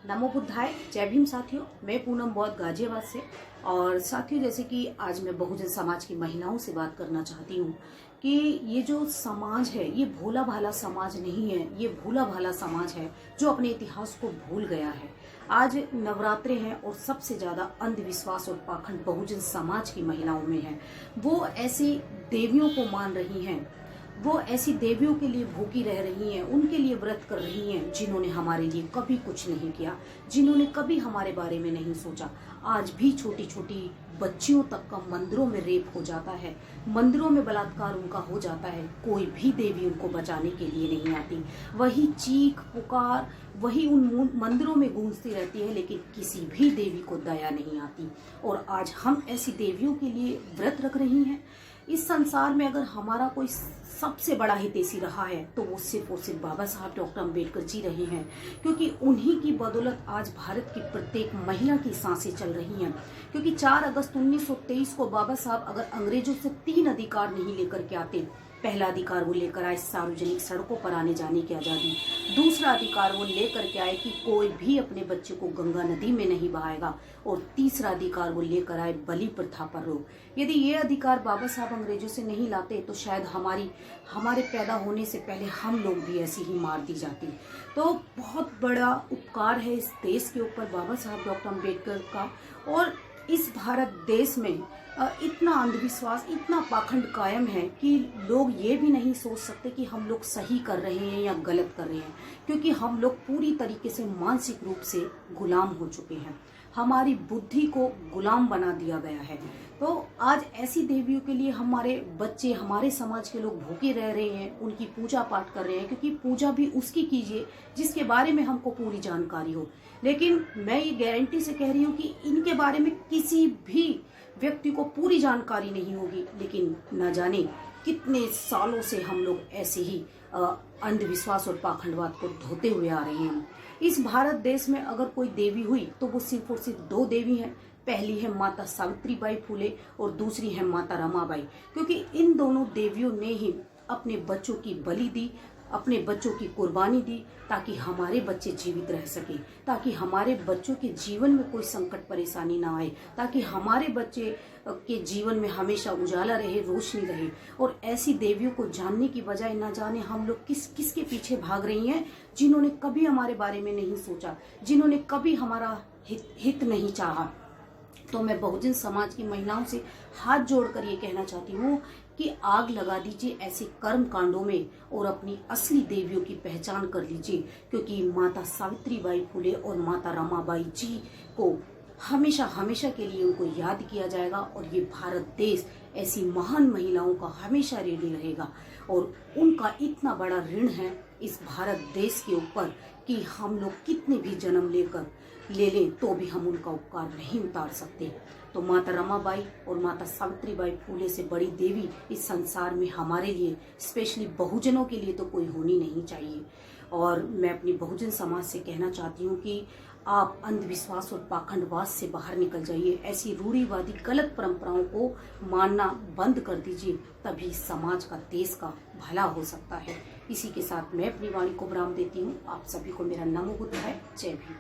नमो बुद्धाय। जय भीम साथियों, मैं पूनम बौद्ध गाजियाबाद से। और साथियों, जैसे कि आज मैं बहुजन समाज की महिलाओं से बात करना चाहती हूँ कि ये जो समाज है ये भोला भाला समाज नहीं है, ये भूला भाला समाज है जो अपने इतिहास को भूल गया है। आज नवरात्रे हैं और सबसे ज्यादा अंधविश्वास और पाखंड बहुजन समाज की महिलाओं में है। वो ऐसी देवियों को मान रही हैं, वो ऐसी देवियों के लिए भूखी रह रही हैं, उनके लिए व्रत कर रही हैं जिन्होंने हमारे लिए कभी कुछ नहीं किया, जिन्होंने कभी हमारे बारे में नहीं सोचा। आज भी छोटी छोटी बच्चियों तक का मंदिरों में रेप हो जाता है, मंदिरों में बलात्कार उनका हो जाता है। कोई भी देवी उनको बचाने के लिए नहीं आती। वही चीख पुकार वही उन मंदिरों में गूंजती रहती है, लेकिन किसी भी देवी को दया नहीं आती। और आज हम ऐसी देवियों के लिए व्रत रख रही हैं। इस संसार में अगर हमारा कोई सबसे बड़ा हितैषी रहा है तो वो सिर्फ और सिर्फ बाबा साहब डॉक्टर अम्बेडकर जी रहे हैं, क्योंकि उन्हीं की बदौलत आज भारत की प्रत्येक महिला की सांसें चल रही हैं। क्योंकि 4 अगस्त 1923 को बाबा साहब अगर अंग्रेजों से 3 अधिकार नहीं लेकर के आते, पहला अधिकार वो लेकर आए सार्वजनिक सड़कों पर आने जाने की आजादी, दूसरा अधिकार वो लेकर के आए कि कोई भी अपने बच्चे को गंगा नदी में नहीं बहाएगा, और तीसरा अधिकार वो लेकर आए बलि प्रथा पर रोक। यदि ये अधिकार बाबा साहब अंग्रेजों से नहीं लाते तो शायद हमारे पैदा होने से पहले हम लोग भी ऐसी ही मार दी जाती। तो बहुत बड़ा उपकार है इस देश के ऊपर बाबा साहब डॉक्टर अम्बेडकर का। और इस भारत देश में इतना अंधविश्वास, इतना पाखंड कायम है कि लोग ये भी नहीं सोच सकते कि हम लोग सही कर रहे हैं या गलत कर रहे हैं, क्योंकि हम लोग पूरी तरीके से मानसिक रूप से गुलाम हो चुके हैं। हमारी बुद्धि को गुलाम बना दिया गया है। तो आज ऐसी देवियों के लिए हमारे बच्चे, हमारे समाज के लोग भूखे रह रहे हैं, उनकी पूजा पाठ कर रहे हैं, क्योंकि पूजा भी उसकी कीजिए जिसके बारे में हमको पूरी जानकारी हो। लेकिन मैं ये गारंटी से कह रही हूँ कि इनके बारे में किसी भी व्यक्ति को पूरी जानकारी नहीं होगी, लेकिन न जाने कितने सालों से हम लोग ऐसे ही अंधविश्वास और पाखंडवाद को ढोते हुए आ रहे हैं। इस भारत देश में अगर कोई देवी हुई तो वो सिर्फ और सिर्फ 2 देवी हैं। पहली है माता सावित्रीबाई फुले और दूसरी है माता रमाबाई, क्योंकि इन दोनों देवियों ने ही अपने बच्चों की बलि दी, अपने बच्चों की कुर्बानी दी, ताकि हमारे बच्चे जीवित रह सके, ताकि हमारे बच्चों के जीवन में कोई संकट परेशानी ना आए, ताकि हमारे बच्चे के जीवन में हमेशा उजाला रहे, रोशनी रहे। और ऐसी देवियों को जानने की बजाय न जाने हम लोग किसके पीछे भाग रही हैं, जिन्होंने कभी हमारे बारे में नहीं सोचा, जिन्होंने कभी हमारा हित नहीं चाहा। तो मैं बहुजन समाज की महिलाओं से हाथ जोड़कर ये कहना चाहती हूँ कि आग लगा दीजिए ऐसे कर्म कांडों में और अपनी असली देवियों की पहचान कर लीजिए, क्योंकि माता सावित्रीबाई फुले और माता रमाबाई जी को हमेशा हमेशा के लिए उनको याद किया जाएगा। और ये भारत देश ऐसी महान महिलाओं का हमेशा ऋणी रहेगा। और उनका इतना बड़ा ऋण है इस भारत देश के ऊपर कि हम लोग कितने भी जन्म ले लें तो भी हम उनका उपकार नहीं उतार सकते। तो माता रमाबाई और माता सावित्रीबाई फुले से बड़ी देवी इस संसार में हमारे लिए, स्पेशली बहुजनों के लिए तो कोई होनी नहीं चाहिए। और मैं अपनी बहुजन समाज से कहना चाहती हूँ कि आप अंधविश्वास और पाखंडवाद से बाहर निकल जाइए। ऐसी रूढ़िवादी गलत परंपराओं को मानना बंद कर दीजिए, तभी समाज का, देश का भला हो सकता है। इसी के साथ मैं अपनी वाणी को विराम देती हूँ। आप सभी को मेरा नमो बुद्धाय। जय भीम।